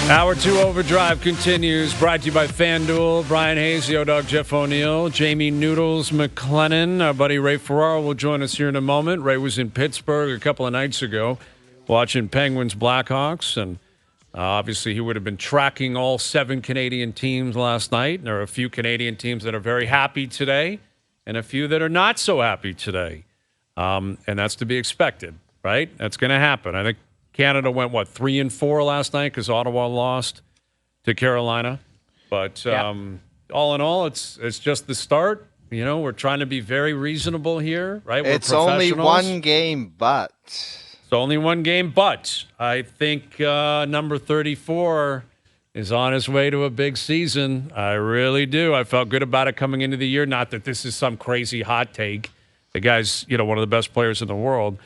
Hour 2 Overdrive continues. Brought to you by FanDuel. Bryan Hayes, the O-Dog, Jeff O'Neill, Jamie Noodles McLennan. Our buddy Ray Ferraro will join us here in a moment. Ray was in Pittsburgh a couple of nights ago watching Penguins Blackhawks, and obviously he would have been tracking all 7 Canadian teams last night. There are a few Canadian teams that are very happy today and a few that are not so happy today. And that's to be expected, right? That's going to happen. I think Canada went, 3-4 last night because Ottawa lost to Carolina. But all in all, it's just the start. You know, we're trying to be very reasonable here, right? We're it's only one game, but. It's only one game, but I think number 34 is on his way to a big season. I really do. I felt good about it coming into the year. Not that this is some crazy hot take. The guy's, one of the best players in the world.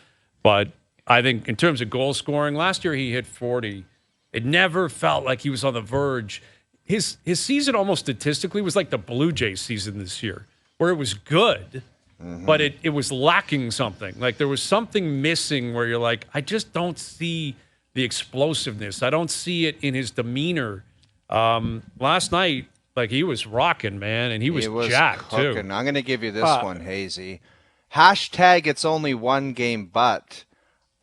But I think in terms of goal scoring, last year he hit 40. It never felt like he was on the verge. His season almost statistically was like the Blue Jays season this year, where it was good, but it was lacking something. Like there was something missing where you're like, I just don't see the explosiveness. I don't see it in his demeanor. Last night, like he was rocking, man, and he was jacked cooking. too. I'm going to give you this one, Hazy. Hashtag it's only one game, but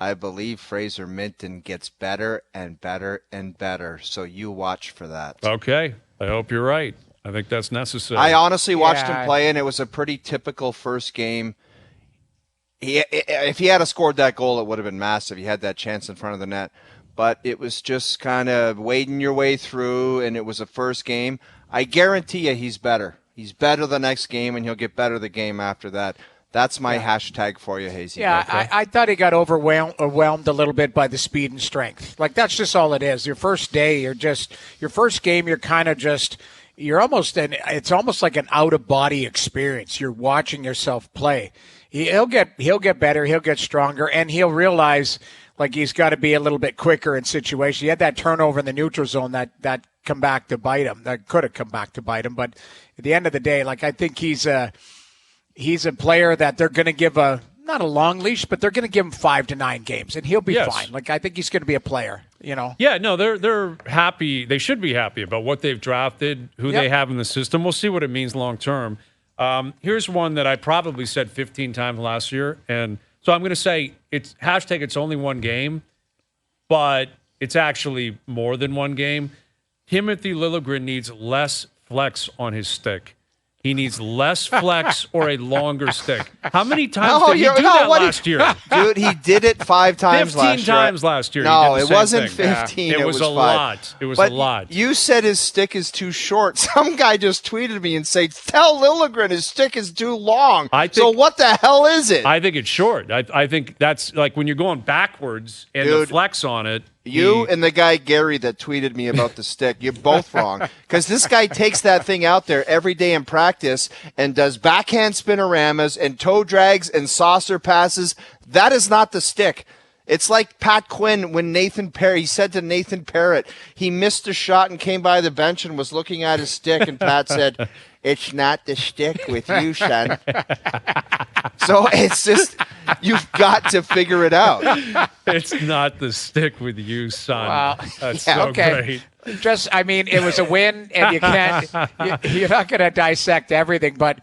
I believe Fraser Minton gets better and better and better. So you watch for that. Okay. I hope you're right. I think that's necessary. I honestly watched him play, and it was a pretty typical first game. If he had scored that goal, it would have been massive. He had that chance in front of the net. But it was just kind of wading your way through, and it was a first game. I guarantee you he's better. He's better the next game, and he'll get better the game after that. That's my hashtag for you, Hazy. Yeah, okay? I thought he got overwhelmed a little bit by the speed and strength. Like, that's just all it is. Your first day, your first game, you're kind of just, it's almost like an out-of-body experience. You're watching yourself play. He'll get better, he'll get stronger, and he'll realize, like, he's got to be a little bit quicker in situations. He had that turnover in the neutral zone that come back to bite him. That could have come back to bite him. But at the end of the day, like, I think he's a player that they're going to give not a long leash, but they're going to give him 5 to 9 games, and he'll be fine. Like, I think he's going to be a player, Yeah, no, they're happy. They should be happy about what they've drafted, who they have in the system. We'll see what it means long term. Here's one that I probably said 15 times last year, and so I'm going to say it's hashtag it's only one game, but it's actually more than one game. Timothy Liljegren needs less flex on his stick. He needs less flex or a longer stick. How many times did he do that last year? Dude, he did it 5 times last year. 15 times last year. No, he did the it same wasn't thing. 15. It was a 5. lot. It was a lot. You said his stick is too short. Some guy just tweeted me and said, tell Liljegren his stick is too long. So what the hell is it? I think it's short. I think that's like when you're going backwards and the flex on it. You and the guy Gary that tweeted me about the stick, you're both wrong. Because this guy takes that thing out there every day in practice and does backhand spinoramas and toe drags and saucer passes. That is not the stick. It's like Pat Quinn when he said to Nathan Parrott, he missed a shot and came by the bench and was looking at his stick, and Pat said, it's not the stick with you, son. So it's just, you've got to figure it out. It's not the stick with you, son. Wow. That's so great. It was a win, and you can't, you're not going to dissect everything, but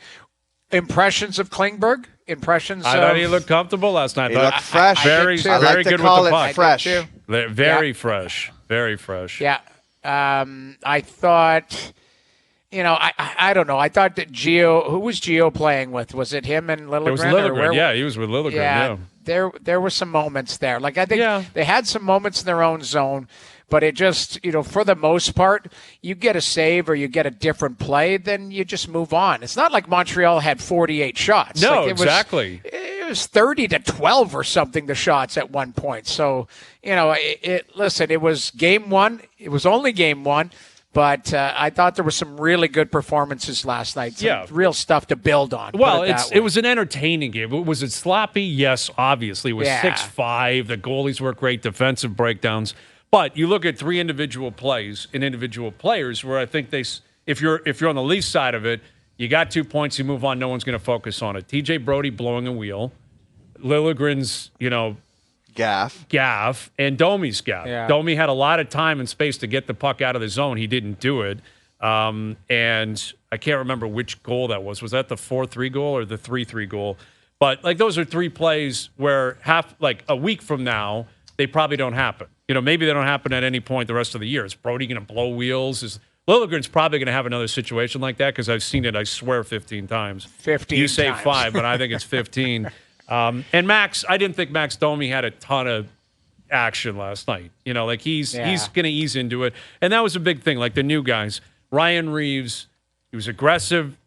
impressions of Klingberg? I thought he looked comfortable last night. He looked fresh. Very like good call with the it puck. Fresh. Very fresh. Very fresh. Yeah. I thought, I don't know. I thought that who was Gio playing with? Was it him and Liljegren? It was Liljegren. Yeah, he was with Liljegren. Yeah. There were some moments there. Like, I think they had some moments in their own zone, but it just, for the most part, you get a save or you get a different play, then you just move on. It's not like Montreal had 48 shots. No, exactly. It was 30-12 or something, the shots at one point. So, listen, it was game one. It was only game one. But I thought there were some really good performances last night. Some real stuff to build on. Well, it was an entertaining game. Was it sloppy? Yes, obviously. It was 6-5. The goalies were great defensive breakdowns. But you look at 3 individual plays and individual players where I think if you're on the Leafs side of it, you got 2 points, you move on, no one's going to focus on it. TJ Brody blowing a wheel. Liljegren's, gaff and Domi's gaff. Yeah. Domi had a lot of time and space to get the puck out of the zone. He didn't do it. And I can't remember which goal that was. Was that the 4-3 goal or the 3-3 goal? But like those are three plays where a week from now, they probably don't happen. Maybe they don't happen at any point the rest of the year. Is Brody going to blow wheels? Is Liljegren's probably going to have another situation like that because I've seen it, I swear, 15 times. 15 You say times. 5, but I think it's 15. And Max, I didn't think Max Domi had a ton of action last night. He's going to ease into it. And that was a big thing. Like the new guys, Ryan Reeves, he was aggressive.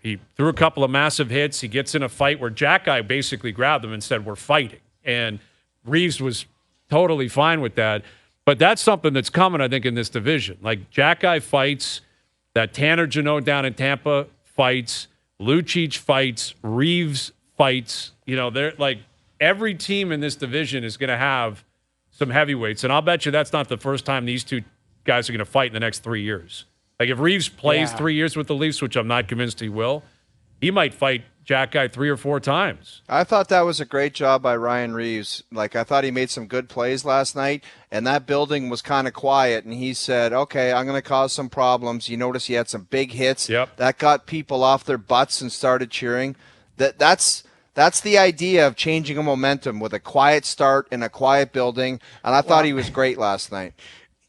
He threw a couple of massive hits. He gets in a fight where Jack Guy basically grabbed him and said, we're fighting. And Reeves was totally fine with that. But that's something that's coming, I think, in this division. Like, Jack Guy fights, that Tanner Jeannot down in Tampa fights, Lucic fights, Reeves fights. They're like, every team in this division is going to have some heavyweights. And I'll bet you that's not the first time these two guys are going to fight in the next 3 years. Like, if Reeves plays 3 years with the Leafs, which I'm not convinced he will, he might fight Jack Guy 3 or 4 times. I thought that was a great job by Ryan Reeves. Like, I thought he made some good plays last night, and that building was kind of quiet, and he said, okay, I'm going to cause some problems. You notice he had some big hits. Yep. That got people off their butts and started cheering. That's the idea of changing a momentum with a quiet start in a quiet building, and I thought he was great last night.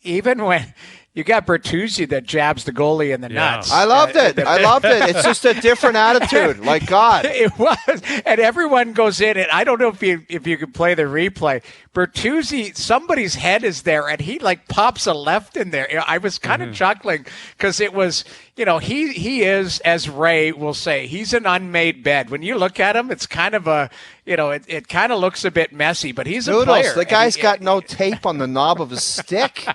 Even when you got Bertuzzi that jabs the goalie in the nuts. I loved it. It's just a different attitude. Like, God. It was. And everyone goes in, and I don't know if you can play the replay. Bertuzzi, somebody's head is there, and he, pops a left in there. I was kind of chuckling because it was, he is, as Ray will say, he's an unmade bed. When you look at him, it's kind of a, it kind of looks a bit messy, but he's a player. The guy's got no tape on the knob of his stick.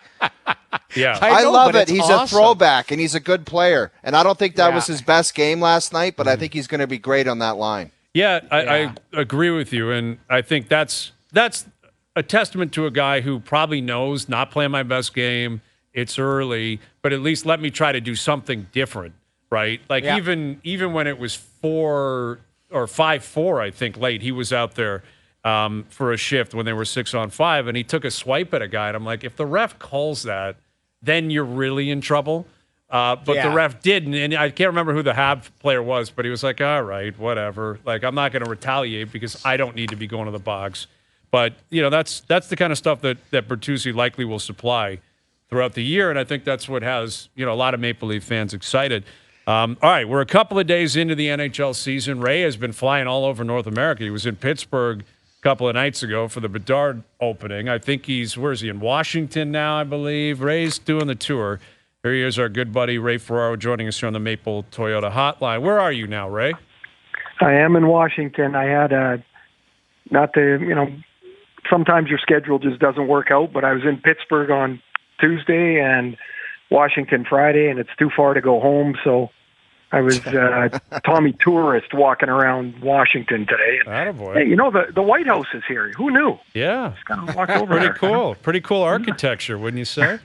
Yeah, I love it. He's awesome. a throwback, and he's a good player. And I don't think that was his best game last night, but I think he's going to be great on that line. Yeah, I agree with you, and I think that's a testament to a guy who probably knows not playing my best game. It's early, but at least let me try to do something different, right? Like even when it was 4 or 5-4, I think late, he was out there for a shift when they were 6-on-5, and he took a swipe at a guy, and I'm like, if the ref calls that, then you're really in trouble. But the ref didn't, and I can't remember who the Habs player was, but he was like, all right, whatever. Like, I'm not going to retaliate because I don't need to be going to the box. But, that's the kind of stuff that Bertuzzi likely will supply throughout the year, and I think that's what has, a lot of Maple Leaf fans excited. All right, we're a couple of days into the NHL season. Ray has been flying all over North America. He was in Pittsburgh a couple of nights ago for the Bedard opening. I think where is he, in Washington now, I believe. Ray's doing the tour. Here he is, our good buddy Ray Ferraro, joining us here on the Maple Toyota Hotline. Where are you now, Ray? I am in Washington. I had sometimes your schedule just doesn't work out, but I was in Pittsburgh on Tuesday and Washington Friday, and it's too far to go home, so I was Tommy Tourist walking around Washington today. Attaboy. Hey, the White House is here. Who knew? Yeah. Just kind of walked over Pretty there. cool. Pretty cool architecture, wouldn't you say?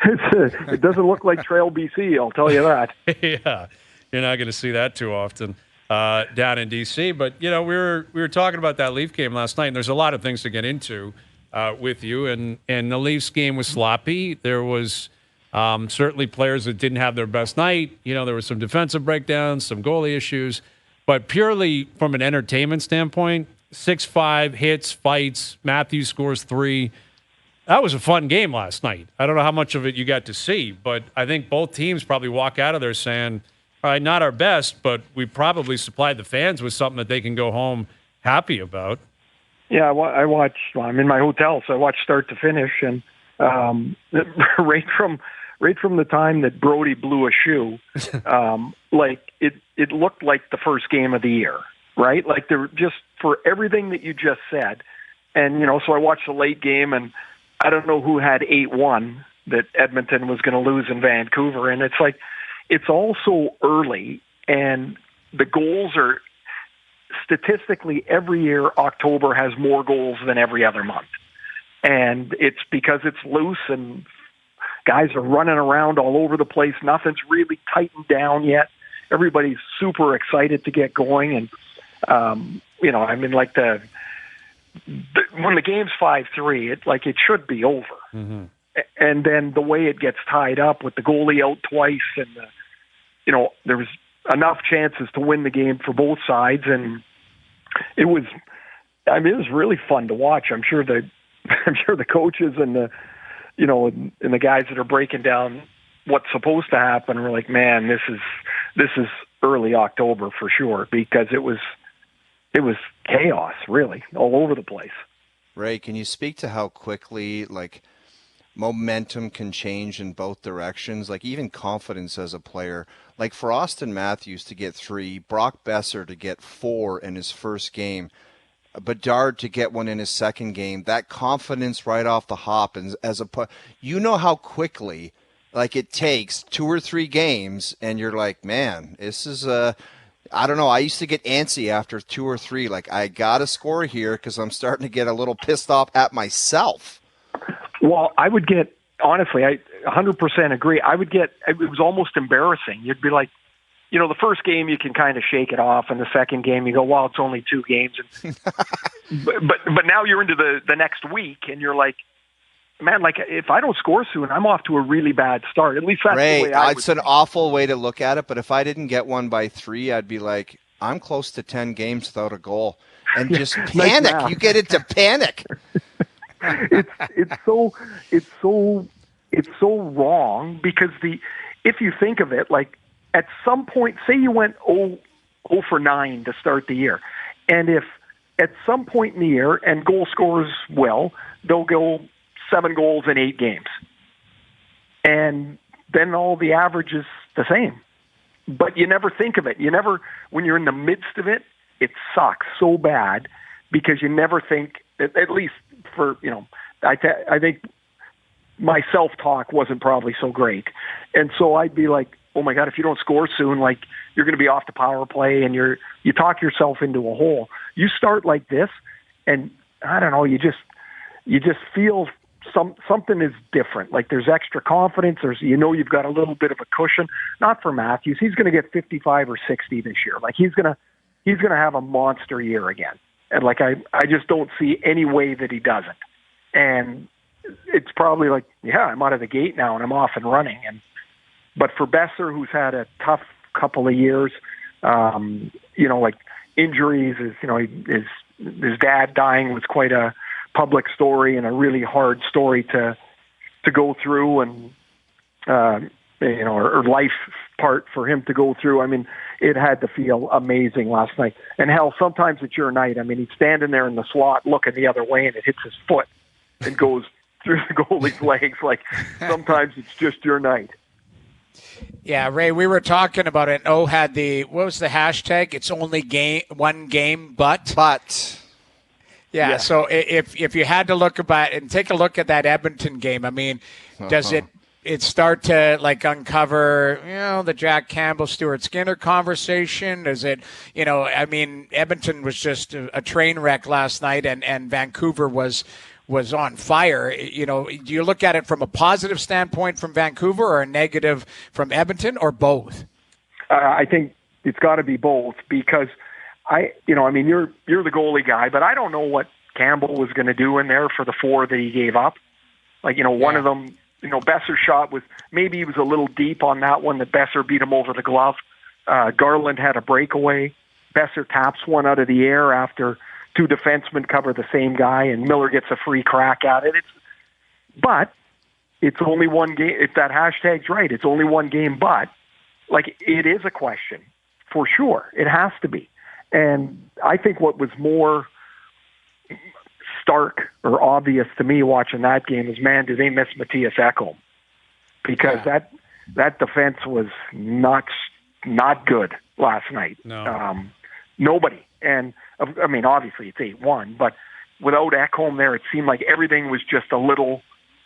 It doesn't look like Trail BC, I'll tell you that. Yeah. You're not going to see that too often down in D.C. But, we were talking about that Leaf game last night, and there's a lot of things to get into with you. And the Leafs game was sloppy. There was certainly players that didn't have their best night. There were some defensive breakdowns, some goalie issues. But purely from an entertainment standpoint, 6-5, hits, fights, Matthews scores 3. That was a fun game last night. I don't know how much of it you got to see, but I think both teams probably walk out of there saying, all right, not our best, but we probably supplied the fans with something that they can go home happy about. Yeah, I watched. Well, I'm in my hotel, so I watched start to finish, and right from the time that Brody blew a shoe, it looked like the first game of the year, right? Like, there just, for everything that you just said, and so I watched the late game, and I don't know who had 8-1 that Edmonton was going to lose in Vancouver, and it's like, it's all so early, and the goals are statistically every year. October has more goals than every other month, and it's because it's loose and guys are running around all over the place. Nothing's really tightened down yet. Everybody's super excited to get going, and I'm in like the when the game's 5-3, it should be over. Mm-hmm. And then the way it gets tied up with the goalie out twice, and there was enough chances to win the game for both sides, and it was really fun to watch. I'm sure the coaches and the guys that are breaking down what's supposed to happen were like, man, this is early October for sure, because it was chaos really all over the place. Ray, can you speak to how quickly momentum can change in both directions, even confidence as a player? Like for Austin Matthews to get 3, Brock Besser to get 4 in his first game, Bedard to get 1 in his second game, that confidence right off the hop, and how quickly it takes 2 or 3 games, and you're like, man, this is I don't know. I used to get antsy after 2 or 3. I got to score here because I'm starting to get a little pissed off at myself. Well, I would get, honestly, I 100% agree. It was almost embarrassing. You'd be like, the first game you can kind of shake it off, and the second game you go, well, it's only 2 games. but now you're into the next week, and you're like, man, if I don't score soon, I'm off to a really bad start. At least that's Ray, the way it's an awful way to look at it, but if I didn't get 1 by 3, I'd be like, I'm close to 10 games without a goal. And just panic. You get into panic. It's so wrong, because if you think of it, at some point, say you went 0 for 9 to start the year, and if at some point in the year, and goal scorers they'll go 7 goals in 8 games, and then all the average is the same. But you never think of it. When you're in the midst of it, it sucks so bad, because you never think, at least for, I think my self-talk wasn't probably so great. And so I'd be like, oh my God, if you don't score soon, you're going to be off the power play, and you talk yourself into a hole. You start like this, and I don't know, you just feel something is different. There's extra confidence. You've got a little bit of a cushion. Not for Matthews. He's going to get 55 or 60 this year. He's going to have a monster year again. And I just don't see any way that he doesn't. And it's probably I'm out of the gate now and I'm off and running. But for Besser, who's had a tough couple of years, injuries, his dad dying was quite a public story and a really hard story to go through, and or life part for him to go through. I mean, it had to feel amazing last night. And hell, sometimes it's your night. I mean, he's standing there in the slot looking the other way, and it hits his foot and goes through the goalie's legs. Sometimes it's just your night. Yeah, Ray, we were talking about it. Had what was the hashtag? It's only one game, but. Yeah, so if you had to look and take a look at that Edmonton game, I mean, does it start to uncover, the Jack Campbell, Stuart Skinner conversation? Does it, Edmonton was just a train wreck last night, and Vancouver was on fire. Do you look at it from a positive standpoint from Vancouver, or a negative from Edmonton, or both? I think it's got to be both, because you're the goalie guy, but I don't know what Campbell was going to do in there for the 4 that he gave up. One of them, Besser's shot maybe he was a little deep on that one, that Besser beat him over the glove. Garland had a breakaway. Besser taps one out of the air after 2 defensemen cover the same guy, and Miller gets a free crack at it. But it's only one game. If that hashtag's right, it's only one game, but it is a question for sure. It has to be. And I think what was more stark or obvious to me watching that game is, man, do they miss Matthias Ekholm? Because that defense was not good last night. No. Nobody. And, I mean, obviously it's 8-1, but without Ekholm there, it seemed like everything was just a little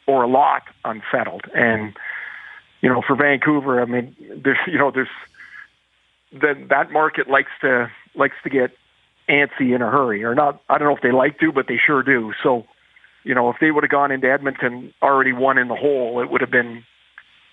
or a lot unsettled. And, for Vancouver, I mean, there's that market likes to get antsy in a hurry, or not. I don't know if they like to, but they sure do. So, if they would have gone into Edmonton already 1 in the hole, it would have been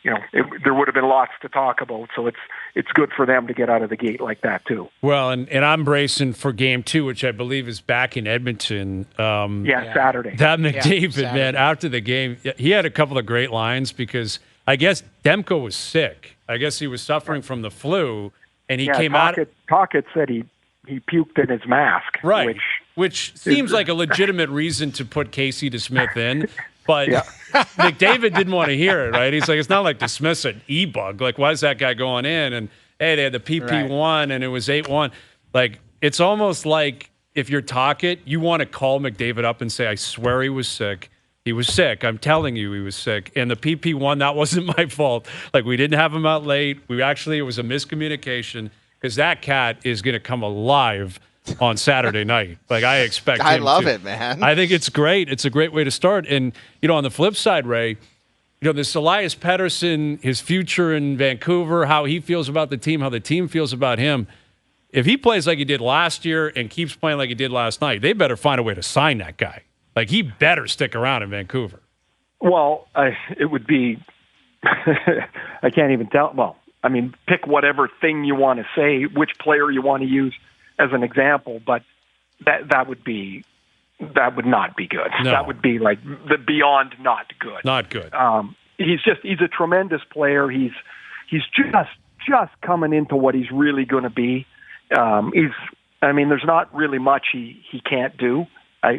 there would have been lots to talk about. So it's good for them to get out of the gate like that too. Well, and I'm bracing for Game 2, which I believe is back in Edmonton. Saturday. That McDavid, Saturday. man, after the game, he had a couple of great lines because I guess Demko was sick. I guess he was suffering from the flu, and he came out. Tocchet said he puked in his mask. Right. Which seems like a legitimate reason to put Casey DeSmith in. But McDavid didn't want to hear it, right? He's like, it's not like dismiss an e-bug. Like, why is that guy going in? And, hey, they had the PP1, and it was 8-1. Like, it's almost like if you're Tocchet, you want to call McDavid up and say, I swear he was sick. He was sick. I'm telling you he was sick. And the PP1, that wasn't my fault. Like, we didn't have him out late. It was a miscommunication because that cat is going to come alive on Saturday night. Like, I expect him I love to. it, man. I think it's great. It's a great way to start. And, on the flip side, Ray, this Elias Pettersson, his future in Vancouver, how he feels about the team, how the team feels about him. If he plays like he did last year and keeps playing like he did last night, they better find a way to sign that guy. Like, he better stick around in Vancouver. Well, it would be I can't even tell. Well, I mean, pick whatever thing you want to say, which player you want to use as an example, but that would not be good. No. That would be like the beyond not good. Not good. He's a tremendous player. He's just coming into what he's really going to be. There's not really much he can't do. I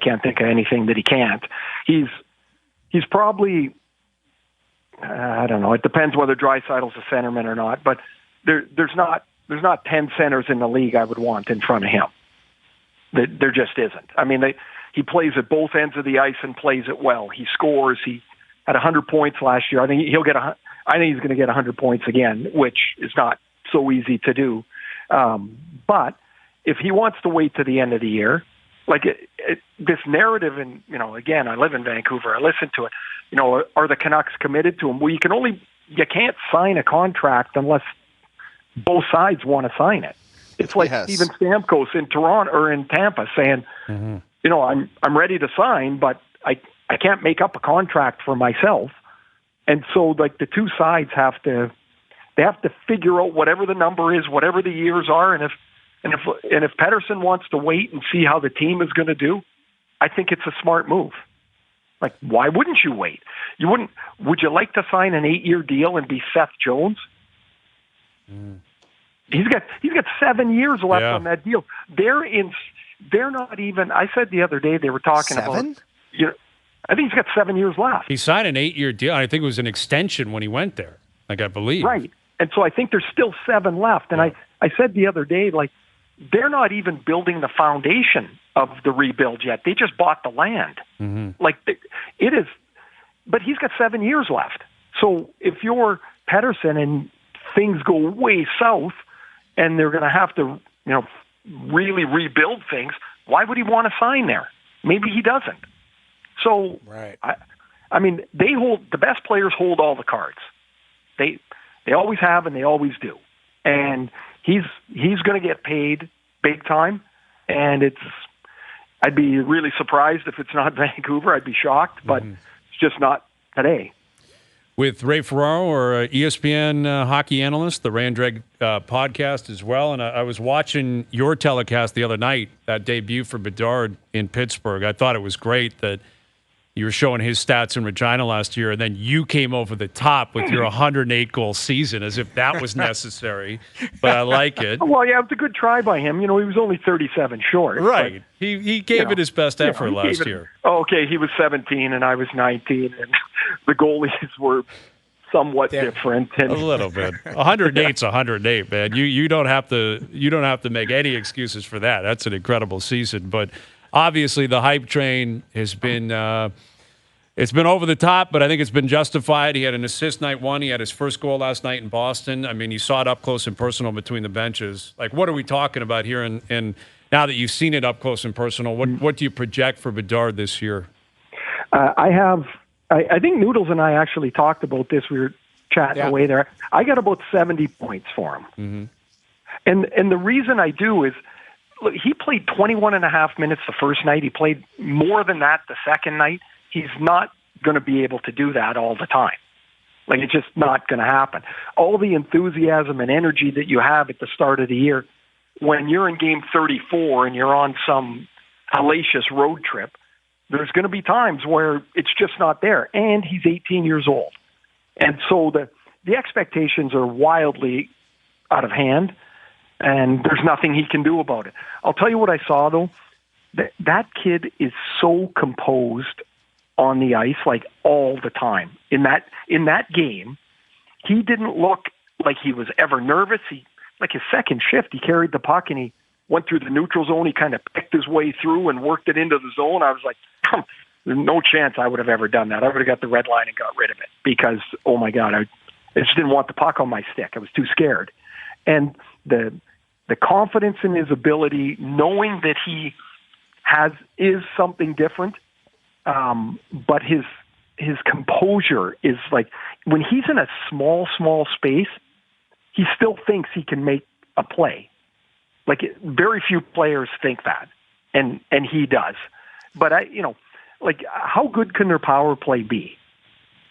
can't think of anything that he can't. He's probably, I don't know. It depends whether Draisaitl's a centerman or not, but there's not 10 centers in the league I would want in front of him. There just isn't. I mean, he plays at both ends of the ice and plays it well. He scores. He had 100 points last year. I think he's going to get 100 points again, which is not so easy to do. But if he wants to wait to the end of the year, like this narrative, and again, I live in Vancouver. I listen to it. Are the Canucks committed to him? Well, you can't sign a contract unless both sides want to sign it. It's like Steven Stamkos in Toronto or in Tampa saying, I'm ready to sign, but I can't make up a contract for myself. And so, like, the two sides have to figure out whatever the number is, whatever the years are, and if Pettersson wants to wait and see how the team is going to do, I think it's a smart move. Like, why wouldn't you wait? You wouldn't. Would you like to sign an 8-year deal and be Seth Jones? He's got 7 years left on that deal. They're not even. I said the other day they were talking about. I think he's got 7 years left. He signed an 8-year deal. I think it was an extension when he went there. Like, I believe. Right, and so I think there's still 7 left. And I said the other day, like, they're not even building the foundation of the rebuild yet. They just bought the land. Mm-hmm. Like, it is, but he's got 7 years left. So if you're Pettersson and things go way south and they're going to have to, really rebuild things, why would he want to sign there? Maybe he doesn't. So, right. I mean, the best players hold all the cards. They always have and they always do. And he's going to get paid big time, and I'd be really surprised if it's not Vancouver. I'd be shocked, but it's just not today. With Ray Ferraro, or ESPN hockey analyst, the Ray and Dregs podcast as well. And I was watching your telecast the other night, that debut for Bedard in Pittsburgh. I thought it was great that you were showing his stats in Regina last year, and then you came over the top with your 108-goal season as if that was necessary. But I like it. Well, yeah, it was a good try by him. He was only 37 short. Right. But, he gave it his best effort last year. Okay, he was 17 and I was 19, and the goalies were somewhat different. And a little bit. 108's 108, man. You don't have to make any excuses for that. That's an incredible season. But obviously, the hype train has been it's been over the top, but I think it's been justified. He had an assist night one. He had his first goal last night in Boston. I mean, you saw it up close and personal between the benches. Like, what are we talking about here? And now that you've seen it up close and personal, what do you project for Bedard this year? I think Noodles and I actually talked about this. We were chatting away there. I got about 70 points for him. Mm-hmm. And the reason I do is, look, he played 21 and a half minutes the first night. He played more than that the second night. He's not going to be able to do that all the time. Like, it's just not going to happen. All the enthusiasm and energy that you have at the start of the year, when you're in game 34 and you're on some hellacious road trip, there's going to be times where it's just not there. And he's 18 years old. And so the expectations are wildly out of hand, and there's nothing he can do about it. I'll tell you what I saw, though. That kid is so composed on the ice, like, all the time. In that game, he didn't look like he was ever nervous. Like, his second shift, he carried the puck and he went through the neutral zone. He kind of picked his way through and worked it into the zone. I was like, there's no chance I would have ever done that. I would have got the red line and got rid of it because, oh my God, I just didn't want the puck on my stick. I was too scared. And the confidence in his ability, knowing that he is something different, but his composure is like, when he's in a small space, he still thinks he can make a play. Like, very few players think that, and he does. But like, how good can their power play be?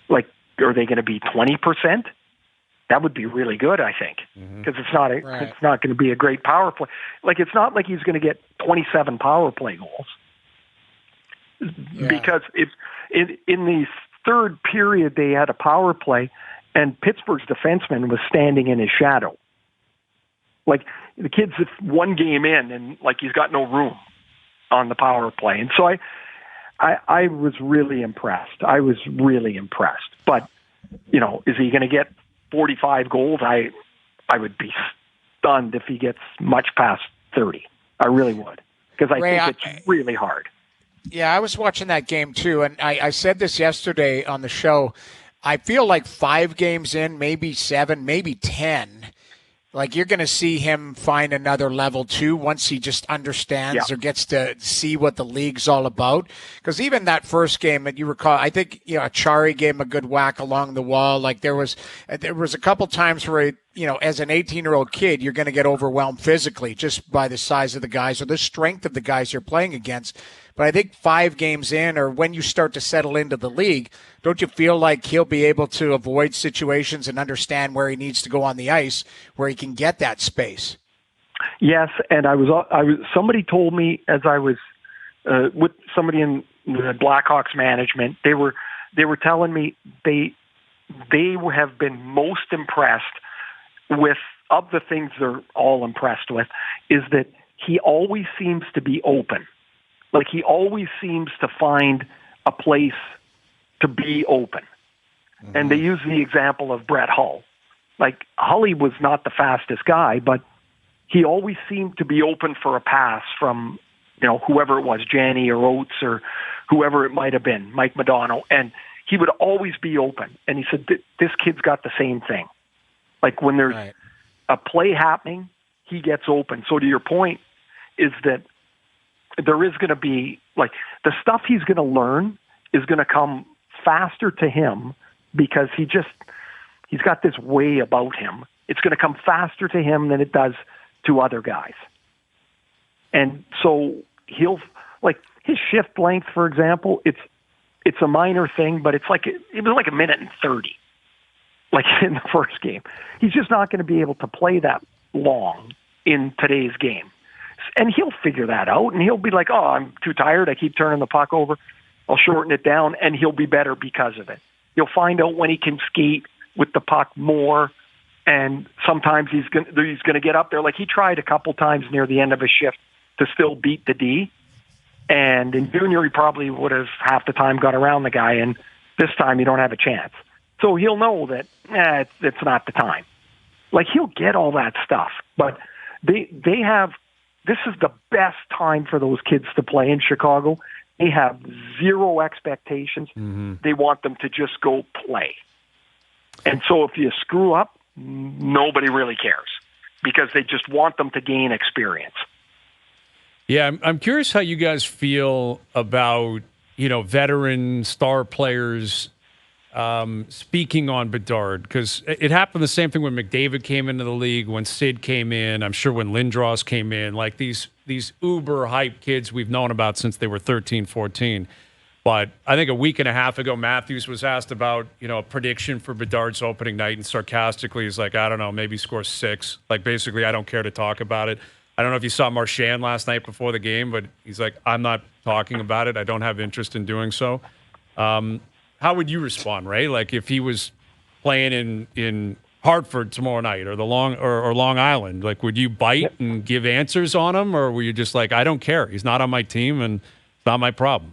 Like, are they going to be 20%? That would be really good, I think, because it's not going to be a great power play. Like, it's not like he's going to get 27 power play goals. Yeah. Because if in the third period they had a power play, and Pittsburgh's defenseman was standing in his shadow. Like, the kid's one game in, and like, he's got no room on the power play. And so I was really impressed. But, is he going to get 45 goals? I would be stunned if he gets much past 30. I really would, because I think it's really hard. Yeah, I was watching that game too, and I said this yesterday on the show. I feel like 5 games in, maybe 7, maybe 10, like, you're going to see him find another level too once he just understands or gets to see what the league's all about. Because even that first game that you recall, I think, Achari gave him a good whack along the wall. Like, there was a couple times where, as an 18-year-old kid, you're going to get overwhelmed physically just by the size of the guys or the strength of the guys you're playing against. But I think 5 games in, or when you start to settle into the league, don't you feel like he'll be able to avoid situations and understand where he needs to go on the ice, where he can get that space? Yes, and I was somebody told me, as I was with somebody in the Blackhawks management, they were telling me they have been most impressed with, of the things they're all impressed with, is that he always seems to be open. Like, he always seems to find a place to be open. Mm-hmm. And they use the example of Brett Hull. Like, Hully was not the fastest guy, but he always seemed to be open for a pass from, whoever it was, Janney or Oates or whoever it might have been, Mike Modano. And he would always be open. And he said, this kid's got the same thing. Like, when there's a play happening, he gets open. So to your point is that there is going to be, like, the stuff he's going to learn is going to come faster to him because he's got this way about him. It's going to come faster to him than it does to other guys. And so he'll, like, his shift length, for example, it's a minor thing, but it was like 1 minute and 30, like, in the first game. He's just not going to be able to play that long in today's game. And he'll figure that out, and he'll be like, oh, I'm too tired. I keep turning the puck over. I'll shorten it down, and he'll be better because of it. He'll find out when he can skate with the puck more, and sometimes he's going to get up there. Like, he tried a couple times near the end of his shift to still beat the D, and in junior he probably would have half the time got around the guy, and this time you don't have a chance. So he'll know that it's not the time. Like, he'll get all that stuff, but they have. This is the best time for those kids to play in Chicago. They have zero expectations. Mm-hmm. They want them to just go play. And so if you screw up, nobody really cares because they just want them to gain experience. Yeah, I'm curious how you guys feel about, veteran star players speaking on Bedard, because it happened the same thing when McDavid came into the league, when Sid came in, I'm sure when Lindros came in, like these uber hype kids we've known about since they were 13, 14. But I think a week and a half ago, Matthews was asked about, a prediction for Bedard's opening night, and sarcastically, he's like, I don't know, maybe score 6. Like, basically, I don't care to talk about it. I don't know if you saw Marchand last night before the game, but he's like, I'm not talking about it. I don't have interest in doing so. How would you respond, Ray? Like, if he was playing in Hartford tomorrow night or Long Island, like, would you bite and give answers on him, or were you just like, I don't care. He's not on my team, and it's not my problem?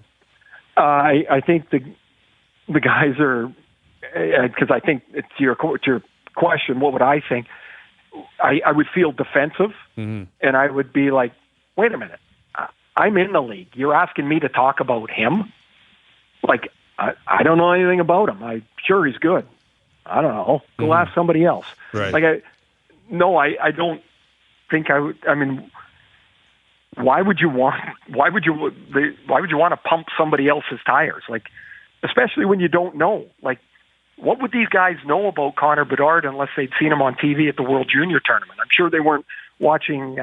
I think the guys are, because I think it's your question. What would I think? I would feel defensive, and I would be like, wait a minute, I'm in the league. You're asking me to talk about him? Like, I don't know anything about him. I'm sure he's good. I don't know. Go ask somebody else. Right. Like, I don't think I would. I mean, why would you want to pump somebody else's tires? Like, especially when you don't know. Like, what would these guys know about Connor Bedard unless they'd seen him on TV at the World Junior Tournament? I'm sure they weren't watching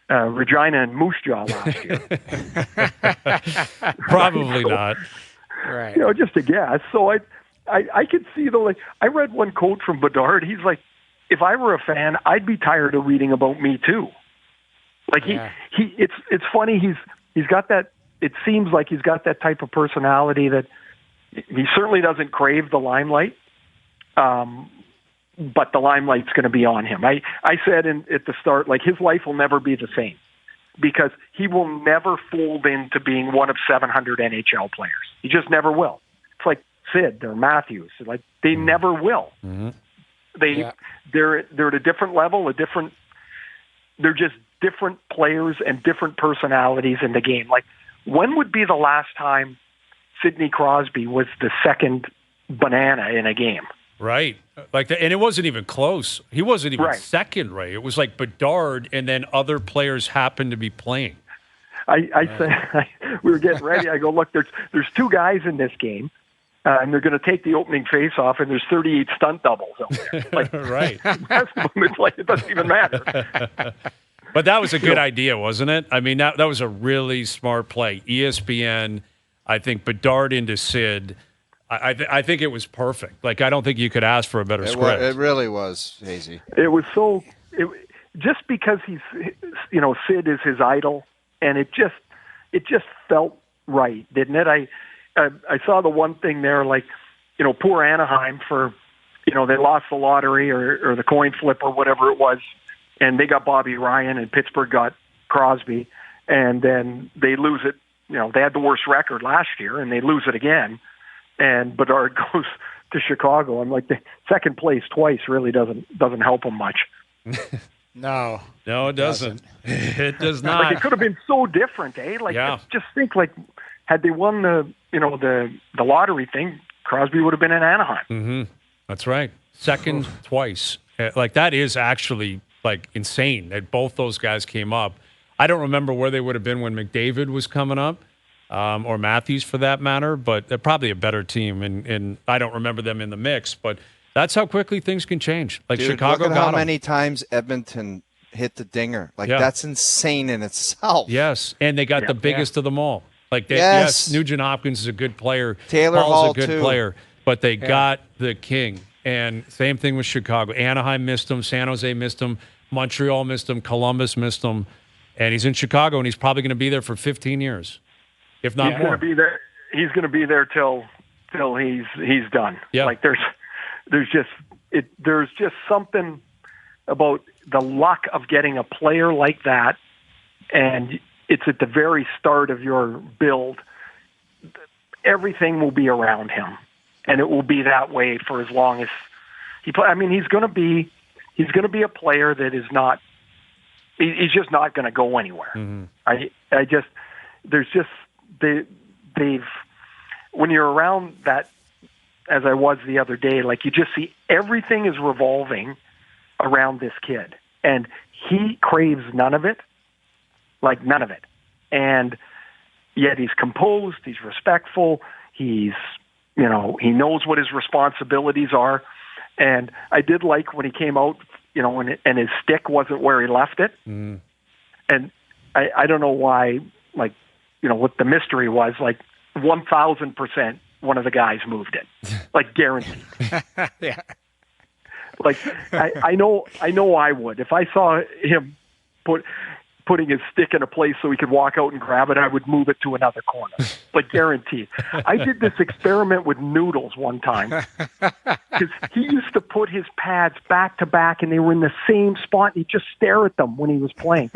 Regina and Moose Jaw last year. Probably not. Right. Just a guess. So I could see I read one quote from Bedard. He's like, if I were a fan, I'd be tired of reading about me too. Like it's funny. He's got that. It seems like he's got that type of personality that he certainly doesn't crave the limelight. But the limelight's going to be on him. I said at the start, like, his life will never be the same because he will never fold into being one of 700 NHL players. He just never will. It's like Sid or Matthews. Like, they never will. Mm-hmm. They're at a different level, they're just different players and different personalities in the game. Like, when would be the last time Sidney Crosby was the second banana in a game? Right. And it wasn't even close. He wasn't even second, right? It was like Bedard, and then other players happened to be playing. I said, we were getting ready. I go, look, there's 2 guys in this game, and they're going to take the opening face-off, and there's 38 stunt doubles out there. Like, right. The rest of them, it's like, it doesn't even matter. But that was a good idea, wasn't it? I mean, that was a really smart play. ESPN, I think Bedard into Sid. I think it was perfect. Like, I don't think you could ask for a better script. It really was, Hazy. It was just because he's, Sid is his idol, and it just felt right, didn't it? I saw the one thing there, like, poor Anaheim for, they lost the lottery or the coin flip or whatever it was, and they got Bobby Ryan, and Pittsburgh got Crosby, and then they lose it. They had the worst record last year, and they lose it again. And Bedard goes to Chicago. I'm like, the second place twice really doesn't help him much. No, it doesn't. It does not. Like, it could have been so different, eh? Like, just think, like, had they won the lottery thing, Crosby would have been in Anaheim. Mm-hmm. That's right. Second twice. Like, that is actually, like, insane that both those guys came up. I don't remember where they would have been when McDavid was coming up. Or Matthews for that matter, but they're probably a better team, and I don't remember them in the mix, but that's how quickly things can change. Like, Dude, Chicago look at got how them. many times Edmonton hit the dinger. Like, that's insane in itself. Yes, and they got the biggest of them all. Like, yes, Nugent Hopkins is a good player. Taylor Hall's Hall, a good too. player, but they got the king. And same thing with Chicago. Anaheim missed him. San Jose missed him. Montreal missed him. Columbus missed him. And he's in Chicago, and he's probably going to be there for 15 years. If not he's more. Gonna be there. He's going to be there till he's done. Yeah. Like, there's just something about the luck of getting a player like that, and it's at the very start of your build. Everything will be around him, and it will be that way for as long as he play. I mean, he's going to be a player that is not. He's just not going to go anywhere. Mm-hmm. They've when you're around that, as I was the other day, like, you just see everything is revolving around this kid, and he craves none of it, like none of it. And yet he's composed, he's respectful, he knows what his responsibilities are. And I did like when he came out, and his stick wasn't where he left it. And I don't know why, like, what the mystery was. Like, 1,000% one of the guys moved it, like guaranteed. Yeah. Like I know I would. If I saw him putting his stick in a place so he could walk out and grab it, I would move it to another corner, like guaranteed. I did this experiment with Noodles one time because he used to put his pads back to back and they were in the same spot and he'd just stare at them when he was playing.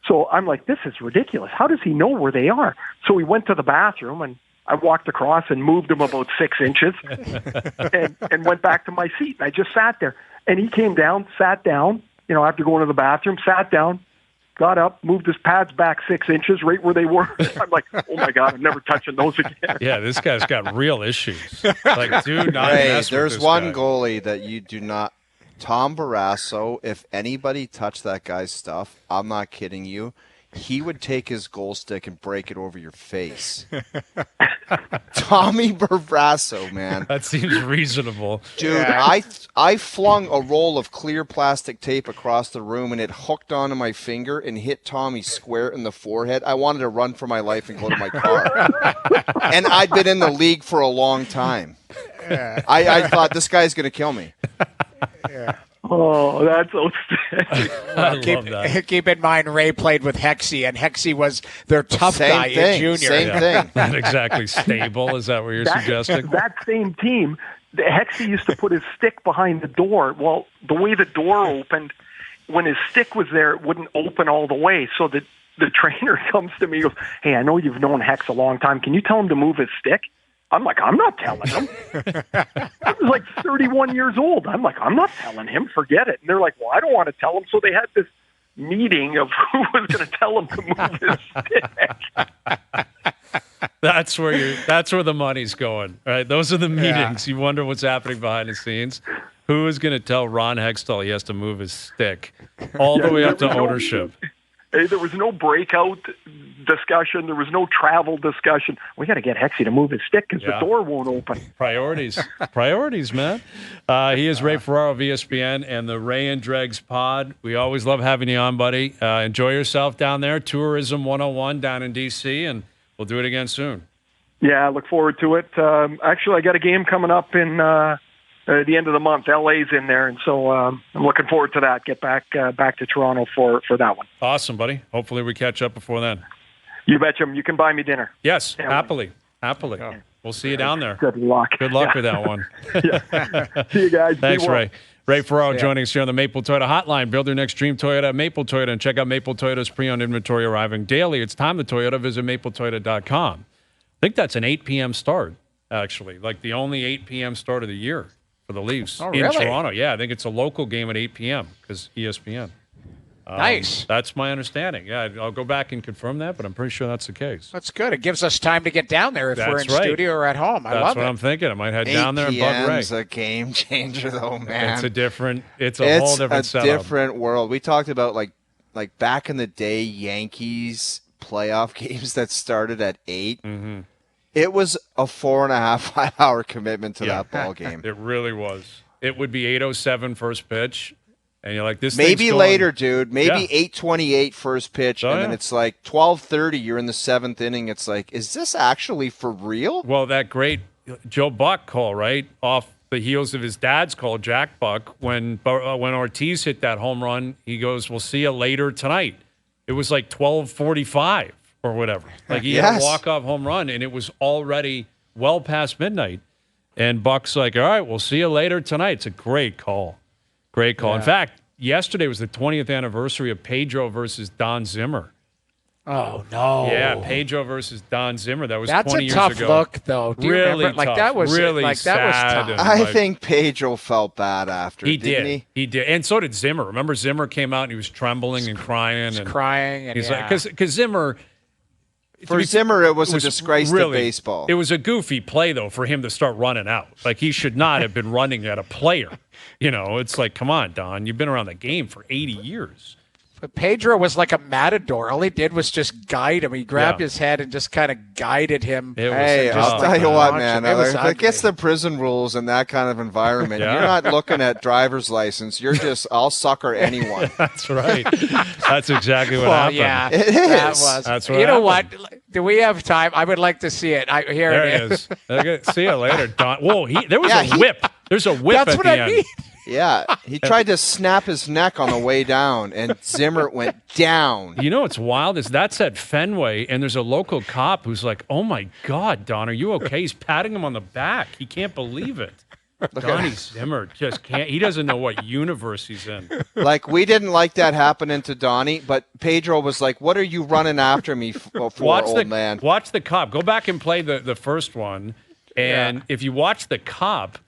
So I'm like, this is ridiculous. How does he know where they are? So we went to the bathroom and I walked across and moved him about 6 inches and went back to my seat. And I just sat there. And he came down, sat down, after going to the bathroom, sat down, got up, moved his pads back 6 inches right where they were. I'm like, oh, my God, I'm never touching those again. Yeah, this guy's got real issues. Like, do not Hey, mess with there's this one guy. goalie that you do not. Tom Barrasso, if anybody touched that guy's stuff, I'm not kidding you, he would take his goal stick and break it over your face. Tommy Barrasso, man. That seems reasonable. Dude, I flung a roll of clear plastic tape across the room and it hooked onto my finger and hit Tommy square in the forehead. I wanted to run for my life and go to my car. And I'd been in the league for a long time. I thought this guy's going to kill me. Yeah. Oh, that's outstanding. I love that. Keep in mind, Ray played with Hexie, and Hexie was their tough guy in junior. Same thing. Not exactly stable. Is that what you're suggesting? That same team, the Hexie used to put his stick behind the door. Well, the way the door opened, when his stick was there, it wouldn't open all the way. So the trainer comes to me and goes, hey, I know you've known Hex a long time. Can you tell him to move his stick? I'm like, I'm not telling him. I was like 31 years old. I'm like, I'm not telling him. Forget it. And they're like, well, I don't want to tell him. So they had this meeting of who was going to tell him to move his stick. That's where the money's going, right? Those are the meetings. You wonder what's happening behind the scenes. Who is going to tell Ron Hextall he has to move his stick all the way up to ownership? Hey, there was no breakout discussion. There was no travel discussion. We got to get Hexie to move his stick because the door won't open. Priorities, man. He is Ray Ferraro of ESPN and the Ray and Dregs pod. We always love having you on, buddy. Enjoy yourself down there. Tourism 101 down in D.C., and we'll do it again soon. Yeah, I look forward to it. Actually, I got a game coming up in the end of the month. LA's in there, and so I'm looking forward to that. Get back to Toronto for that one. Awesome, buddy. Hopefully we catch up before then. You betcha. You can buy me dinner. Yes, happily. We'll see you down there. Good luck. Good luck with that one. See you guys. Thanks, Ray. Ray Ferraro joining us here on the Maple Toyota Hotline. Build your next dream Toyota at Maple Toyota and check out Maple Toyota's pre-owned inventory arriving daily. It's time to Toyota. Visit mapletoyota.com. I think that's an 8 p.m. start, actually, like the only 8 p.m. start of the year for the Leafs in Toronto. Yeah, I think it's a local game at 8 p.m. because ESPN. Nice. That's my understanding. Yeah, I'll go back and confirm that, but I'm pretty sure that's the case. That's good. It gives us time to get down there if we're in studio or at home. I love it. That's what I'm thinking. I might head down there and bug Ray. It's a game changer, though, man. It's a whole different setup. It's a different world. We talked about like back in the day, Yankees playoff games that started at 8. Mm-hmm. It was a 4.5, 5 hour commitment to that ball game. It really was. It would be 8:07 first pitch. And you're like, this maybe thing's later, dude. Maybe 8:28 first pitch, Oh, and then it's like 12:30. You're in the 7th inning. It's like, is this actually for real? Well, that great Joe Buck call, right, off the heels of his dad's call, Jack Buck, when Ortiz hit that home run, he goes, "We'll see you later tonight." It was like 12:45 or whatever. Like he had a walk-off home run, and it was already well past midnight. And Buck's like, "All right, we'll see you later tonight." It's a great call. Great call. Yeah. In fact, yesterday was the 20th anniversary of Pedro versus Don Zimmer. Oh, no. Yeah, Pedro versus Don Zimmer. That was 20 years ago. That's a tough look, though. Do you really remember? tough. Like, that was really like, sad. that was tough. I think Pedro felt bad after. He didn't did. He did. And so did Zimmer. Remember Zimmer came out and he was trembling and crying. And crying. And he's like, because Zimmer... For Zimmer, it was a disgrace to baseball. It was a goofy play, though, for him to start running out. Like, he should not have been running at a player. You know, it's like, come on, Don. You've been around the game for 80 years. But Pedro was like a matador. All he did was just guide him. He grabbed his head and just kind of guided him. Hey, I'll tell you what, man. It gets the prison rules in that kind of environment. You're not looking at driver's license. You're just, I'll sucker anyone. That's right. That's exactly what happened. Yeah, it is. That was. That's what you know happened. what? Do we have time? I would like to see it. Here There it is. Okay, see you later, Don. Whoa, there was a whip. There's a whip That's at what the I end. mean. Yeah, he tried to snap his neck on the way down, and Zimmer went down. You know what's wild is that's at Fenway, and there's a local cop who's like, "Oh my God, Don, are you okay?" He's patting him on the back. He can't believe it. Donnie Zimmer just can't. He doesn't know what universe he's in. Like, we didn't like that happening to Donnie, but Pedro was like, "What are you running after me for, old man?" Watch the cop. Go back and play the first one, and if you watch the cop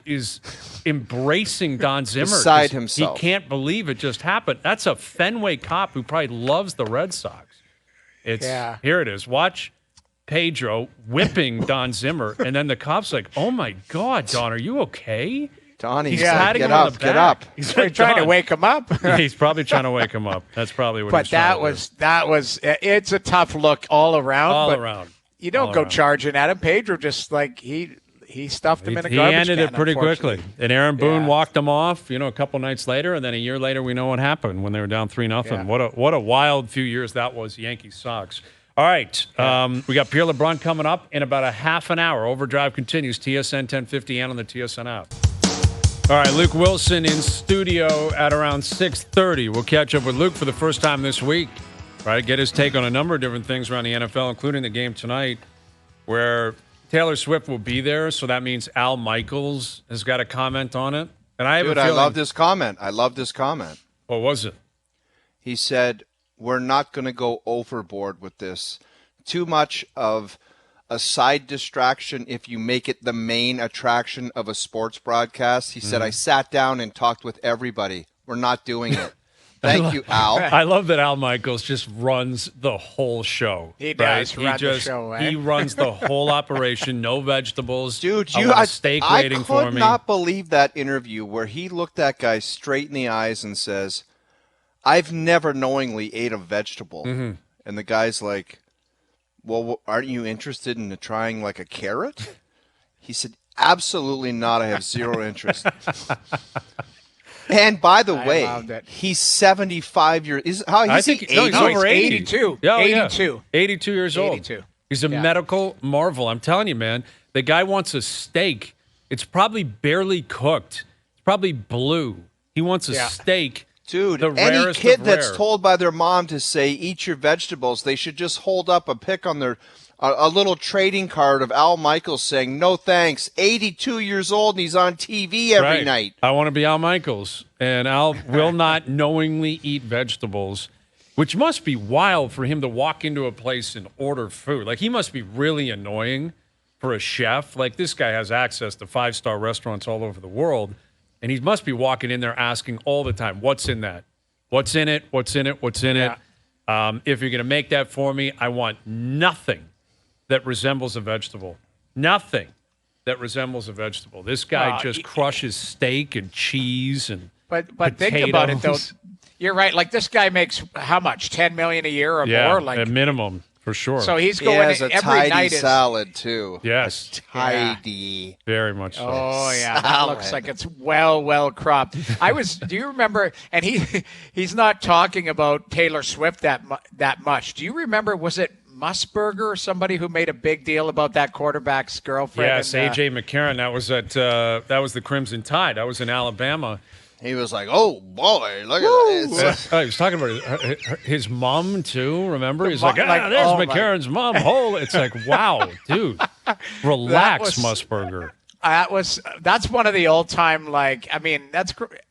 is embracing Don Zimmer. Beside himself. He can't believe it just happened. That's a Fenway cop who probably loves the Red Sox. Here it is. Watch Pedro whipping Don Zimmer, and then the cop's like, "Oh my God, Don, are you okay?" Donnie's He's like, patting "Get him on up, the get back. up." He's Like trying to "Don." wake him up. He's probably trying to wake him up. That's probably what. But that was. It's a tough look all around. all but around. You don't All go around. charging at him. Pedro just like he stuffed him in a He garbage ended can, it pretty quickly. And Aaron Boone Yeah. walked him off, a couple nights later, and then a year later we know what happened when they were down 3-0. Yeah. What a wild few years that was, Yankees Sox. All right, we got Pierre LeBrun coming up in about a half an hour. Overdrive continues, TSN 1050 and on the TSN app. All right, Luke Wilson in studio at around 6:30. We'll catch up with Luke for the first time this week, right? Get his take on a number of different things around the NFL, including the game tonight, where Taylor Swift will be there, so that means Al Michaels has got a comment on it. And I have Dude, a feeling, I love this comment. What was it? He said, "We're not going to go overboard with this. Too much of a side distraction if you make it the main attraction of a sports broadcast." He said, "I sat down and talked with everybody. We're not doing it." Thank you, Al. I love that Al Michaels just runs the whole show. He does right? run the show, eh? He runs the whole operation. No vegetables. Dude, I want a steak waiting for could me. not believe that interview where he looked that guy straight in the eyes and says, "I've never knowingly ate a vegetable." And the guy's like, "Well, aren't you interested in trying like a carrot?" He said, "Absolutely not. I have zero interest." And by the way, loved it. he's 75 years. I think he no, 80? he's over 80. 82. Yeah, 82. 82 years old. 82. He's a medical marvel. I'm telling you, man. The guy wants a steak. It's probably barely cooked. It's probably blue. He wants a steak. Dude, the any rarest kid of that's rare. told by their mom to say, "Eat your vegetables," they should just hold up a pic on their a little trading card of Al Michaels saying, "No thanks." 82 years old and he's on TV every Right. night. I want to be Al Michaels. And Al will not knowingly eat vegetables, which must be wild for him to walk into a place and order food. Like, he must be really annoying for a chef. Like, this guy has access to 5-star restaurants all over the world, and he must be walking in there asking all the time, "What's in that? What's in it? What's in it? What's in it? If you're going to make that for me, I want nothing that resembles a vegetable. Nothing that resembles a vegetable." This guy just crushes steak and cheese and But think about it though. potatoes. You're right. Like this guy makes how much? 10 million a year or more? Like at minimum, for sure. so he's He going has a every tidy night. salad, too. yes, Tidy. very much so. Oh yeah, that looks like it's well cropped. Do you remember? And he's not talking about Taylor Swift that much. Do you remember? Was it Musburger or somebody who made a big deal about that quarterback's girlfriend? Yes, AJ McCarron. That was the Crimson Tide. That was in Alabama. He was like, "Oh, boy, look at this." He was talking about his mom too. Remember, he's like, mom, like, "There's oh my- McCarron's mom." It's like, wow, dude, relax, That was- Musburger. That's one of the old time, like, I mean,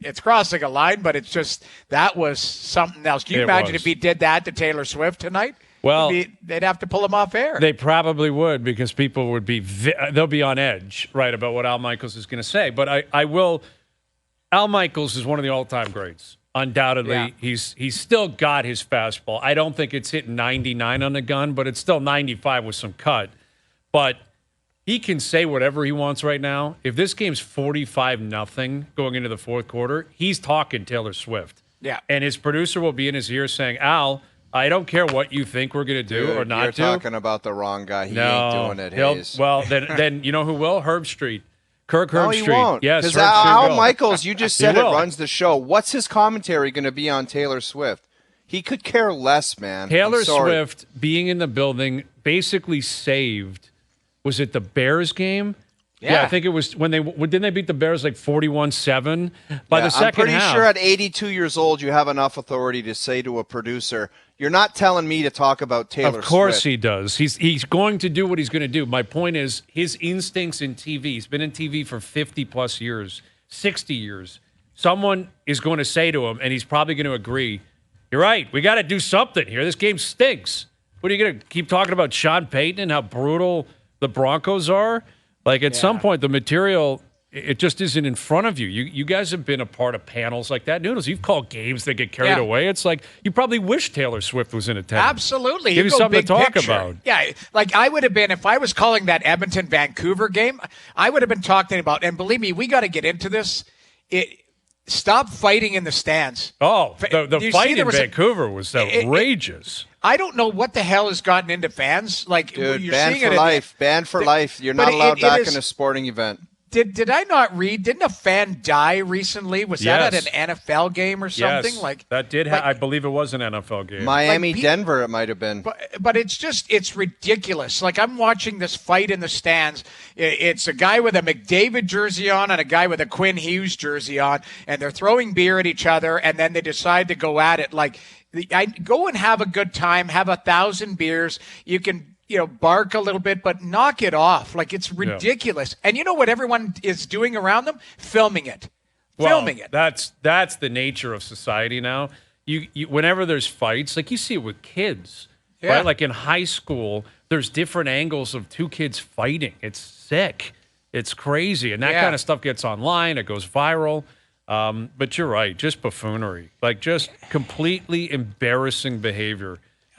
it's crossing a line, but it's just that was something else. Can you It imagine was. if he did that to Taylor Swift tonight? Well, they'd have to pull him off air. They probably would, because people would be they'll be on edge, right, about what Al Michaels is going to say. But I will. Al Michaels is one of the all-time greats. Undoubtedly, Yeah. he's still got his fastball. I don't think it's hit 99 on the gun, but it's still 95 with some cut. But he can say whatever he wants right now. If this game's 45-0 going into the fourth quarter, he's talking Taylor Swift. Yeah. And his producer will be in his ear saying, Al, I don't care what you think we're going to do or not you're do. You're talking about the wrong guy. He ain't doing it, Hayes. Well, then you know who will? Herb Street. Herb no, Street. he won't. Yes, because Herb Street Al will. Michaels, you just said it will. runs the show. What's his commentary going to be on Taylor Swift? He could care less, man. Taylor I'm sorry. Swift being in the building basically saved. Was it the Bears game? Yeah, I think it was when didn't they beat the Bears like 41-7 by the second I'm pretty half. sure at 82 years old you have enough authority to say to a producer, "You're not telling me to talk about Taylor Swift." Of course he does. He's going to do what he's going to do. My point is his instincts in TV. He's been in TV for 50 plus years, 60 years. Someone is going to say to him, and he's probably going to agree, "You're right. We got to do something here. This game stinks." What are you going to keep talking about Sean Payton and how brutal the Broncos are? Like, at some point, the material, it just isn't in front of you. You guys have been a part of panels like that. Noodles, you've called games that get carried away. It's like you probably wish Taylor Swift was in attendance. Absolutely. Give you go something big to talk picture. about. Yeah, like I would have been, if I was calling that Edmonton-Vancouver game, I would have been talking about, and believe me, we got to get into this. Stop fighting in the stands. Oh, the fight in Vancouver was outrageous. I don't know what the hell has gotten into fans. Like, Dude, you're banned seeing for it life. Banned for life. You're not allowed back in a sporting event. Did I not read? Didn't a fan die recently? Was that at an NFL game or something? Yes, like that did. I believe it was an NFL game. Miami, Denver. It might have been. But it's ridiculous. Like, I'm watching this fight in the stands. It's a guy with a McDavid jersey on and a guy with a Quinn Hughes jersey on, and they're throwing beer at each other, and then they decide to go at it. Like, I go and have a good time, have 1,000 beers. You can, bark a little bit, but knock it off. Like, it's ridiculous. Yeah. And you know what everyone is doing around them? Filming it. Filming it. That's the nature of society now. You whenever there's fights, like you see it with kids, right? Like in high school, there's different angles of two kids fighting. It's sick. It's crazy. And that kind of stuff gets online. It goes viral. But you're right. Just buffoonery. Like, just completely embarrassing behavior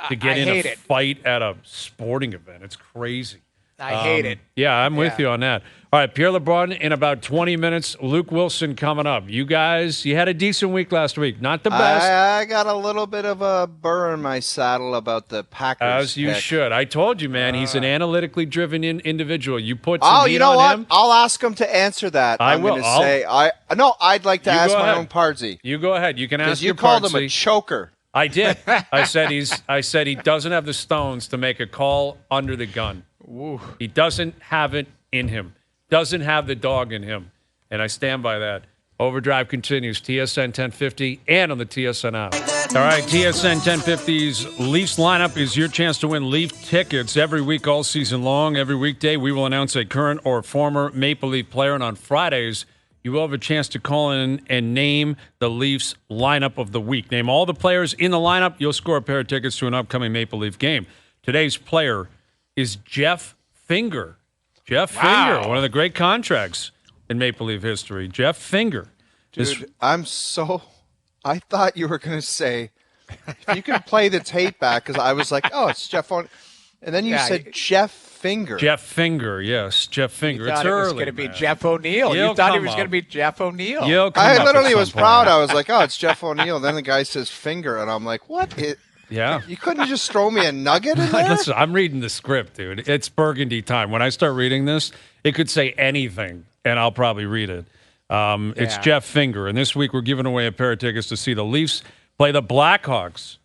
to get in a fight at a sporting event. It's crazy. I hate it. Yeah, I'm with you on that. All right, Pierre LeBrun in about 20 minutes. Luke Wilson coming up. You guys, you had a decent week last week. Not the best. I got a little bit of a burr in my saddle about the Packers. As you should. I told you, man, he's an analytically driven individual. You put some heat you know on what? him. I'll ask him to answer that. I will. I'd like to ask my own Pardsy. You go ahead. You can ask your you called Pardsy. him a choker. I did. I said he doesn't have the stones to make a call under the gun. Ooh. He doesn't have it in him. Doesn't have the dog in him. And I stand by that. Overdrive continues. TSN 1050 and on the TSN app. All right, TSN 1050's Leafs lineup is your chance to win Leaf tickets every week all season long. Every weekday, we will announce a current or former Maple Leaf player. And on Fridays, you will have a chance to call in and name the Leafs lineup of the week. Name all the players in the lineup. You'll score a pair of tickets to an upcoming Maple Leaf game. Today's player is Jeff Finger. Jeff Finger, one of the great contracts in Maple Leaf history. Jeff Finger. Dude, I thought you were going to say, if you can play the tape back, because I was like, oh, it's Jeff on. And then you said Jeff Finger. Jeff Finger, yes. Jeff Finger. It's early, was going to be Jeff O'Neill. You thought it was going to be Jeff O'Neill. I literally was proud. I was like, oh, it's Jeff O'Neill. Then the guy says Finger, and I'm like, what? Yeah. You couldn't just throw me a nugget in there? Listen, I'm reading the script, dude. It's burgundy time. When I start reading this, it could say anything, and I'll probably read it. It's Jeff Finger, and this week we're giving away a pair of tickets to see the Leafs play the Blackhawks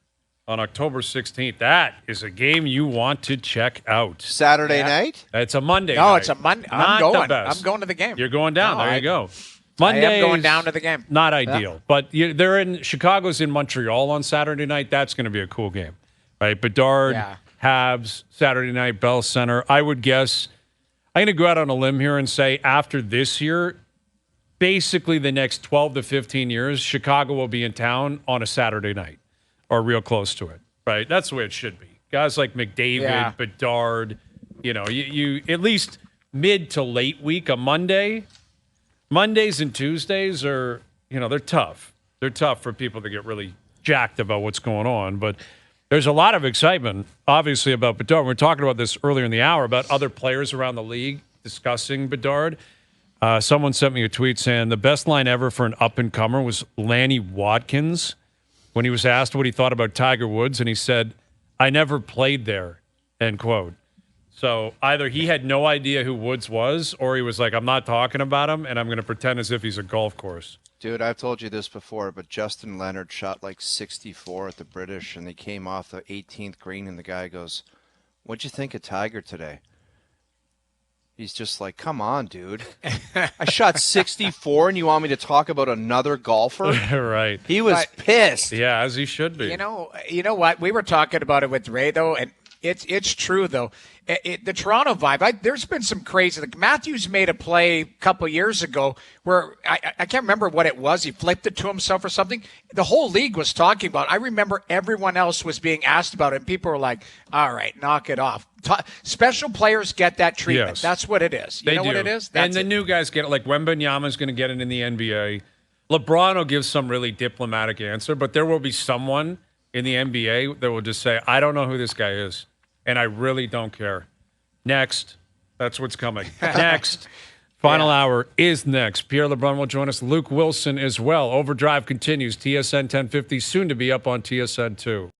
on October 16th. That is a game you want to check out. Saturday night? It's a Monday night. No, it's a Monday. I'm going to the game. You're going down. There you go. Monday. I am going down to the game. Not ideal, but they're in Chicago's in Montreal on Saturday night. That's going to be a cool game, right? Bedard, Habs, Saturday night, Bell Center. I would guess I'm going to go out on a limb here and say after this year, basically the next 12 to 15 years, Chicago will be in town on a Saturday night or real close to it, right? That's the way it should be. Guys like McDavid, Bedard, you at least mid to late week, a Monday. Mondays and Tuesdays are, they're tough. They're tough for people to get really jacked about what's going on. But there's a lot of excitement, obviously, about Bedard. We were talking about this earlier in the hour about other players around the league discussing Bedard. Someone sent me a tweet saying the best line ever for an up-and-comer was Lanny Watkins. when he was asked what he thought about Tiger Woods, and he said, "I never played there," end quote. So either he had no idea who Woods was, or he was like, "I'm not talking about him, and I'm going to pretend as if he's a golf course." Dude, I've told you this before, but Justin Leonard shot like 64 at the British, and they came off the 18th green, and the guy goes, "What'd you think of Tiger today?" He's just like, "Come on, dude. I shot 64, and you want me to talk about another golfer?" Right. He was pissed. Yeah, as he should be. You know what? We were talking about it with Ray, though, and it's true, though. The Toronto vibe, there's been some crazy. Like Matthews made a play a couple years ago where I can't remember what it was. He flipped it to himself or something. The whole league was talking about it. I remember everyone else was being asked about it, and people were like, all right, knock it off. Special players get that treatment. Yes. That's what it is. You know what it is? And the new guys get it. Like Wembanyama's going to get it in the NBA. LeBron will give some really diplomatic answer, but there will be someone in the NBA that will just say, "I don't know who this guy is, and I really don't care." Next. That's what's coming. Next. Final hour is next. Pierre LeBrun will join us. Luke Wilson as well. Overdrive continues. TSN 1050, soon to be up on TSN 2.